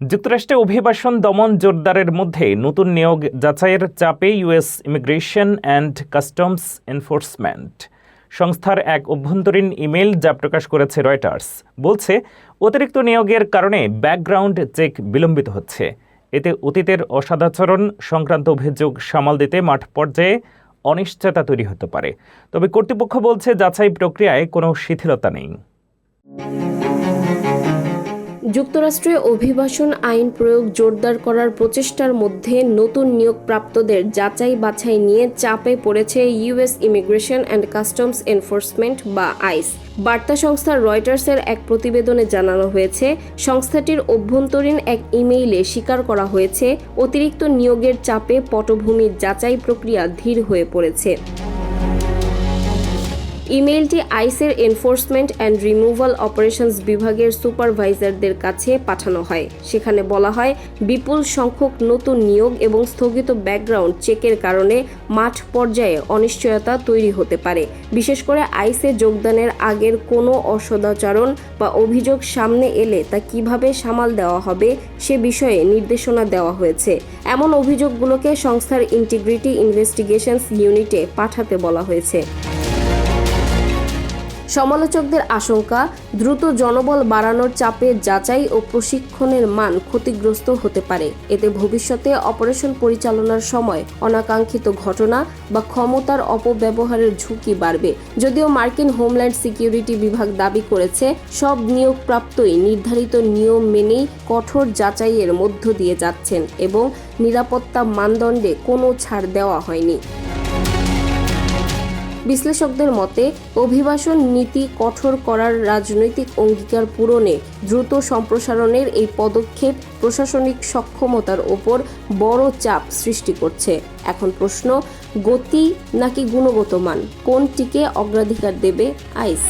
যুক্তরাষ্ট্রে অভিবাসন দমন জোরদারের মধ্যে নতুন নিয়োগ যাচাইয়ের চাপে US immigration and customs enforcement সংস্থার এক অভ্যন্তরীণ ইমেল যা প্রকাশ করেছে রয়টার্স বলছে, অতিরিক্ত নিয়োগের কারণে ব্যাকগ্রাউন্ড চেক বিলম্বিত হচ্ছে। এতে অতীতের অসদাচরণ সংক্রান্ত অভিযোগ সামাল দিতে মাঠ পর্যায়ে অনিশ্চয়তা তৈরি হতে পারে। তবে কর্তৃপক্ষ বলছে, যাচাই প্রক্রিয়ায় কোনো শিথিলতা নেই। যুক্তরাষ্ট্রে অভিবাসন আইন প্রয়োগ জোরদার করার প্রচেষ্টার মধ্যে নতুন নিয়োগপ্রাপ্তদের যাচাই বাছাই নিয়ে চাপে পড়েছে US immigration and customs enforcement বা আইস। বার্তা সংস্থা রয়টার্সের এক প্রতিবেদনে জানানো হয়েছে, সংস্থাটির অভ্যন্তরীণ এক ইমেইলে স্বীকার করা হয়েছে, অতিরিক্ত নিয়োগের চাপে পটভূমির যাচাই প্রক্রিয়া ধীর হয়ে পড়েছে। ইমেইলটি আইসের এনফোর্সমেন্ট অ্যান্ড রিমুভাল অপারেশনস বিভাগের সুপারভাইজারদের কাছে পাঠানো হয়। সেখানে বলা হয়, বিপুল সংখ্যক নতুন নিয়োগ এবং স্থগিত ব্যাকগ্রাউন্ড চেকের কারণে মাঠ পর্যায়ে অনিশ্চয়তা তৈরি হতে পারে। বিশেষ করে আইসে যোগদানের আগের কোনো অসদাচরণ বা অভিযোগ সামনে এলে তা কিভাবে সামাল দেওয়া হবে সে বিষয়ে নির্দেশনা দেওয়া হয়েছে। এমন অভিযোগগুলোকে সংস্থার ইন্টিগ্রিটি ইনভেস্টিগেশনস ইউনিটে পাঠাতে বলা হয়েছে। সমালোচকদের আশঙ্কা, দ্রুত জনবল বাড়ানোর চাপে যাচাই ও প্রশিক্ষণের মান ক্ষতিগ্রস্ত হতে পারে। এতে ভবিষ্যতে অপারেশন পরিচালনার সময় অনাকাঙ্ক্ষিত ঘটনা বা ক্ষমতার অপব্যবহারের ঝুঁকি বাড়বে। যদিও মার্কিন হোমল্যান্ড সিকিউরিটি বিভাগ দাবি করেছে, সব নিয়োগপ্রাপ্তই নির্ধারিত নিয়ম মেনেই কঠোর যাচাইয়ের মধ্য দিয়ে যাচ্ছেন এবং নিরাপত্তা মানদণ্ডে কোনো ছাড় দেওয়া হয়নি। বিশ্লেষকদের মতে, অভিবাসন নীতি কঠোর করার রাজনৈতিক অঙ্গীকার পূরণে দ্রুত সম্প্রসারণের এই পদক্ষেপ প্রশাসনিক সক্ষমতার ওপর বড় চাপ সৃষ্টি করছে। এখন প্রশ্ন, গতি নাকি গুণগত মান, কোনটিকে অগ্রাধিকার দেবে আইস?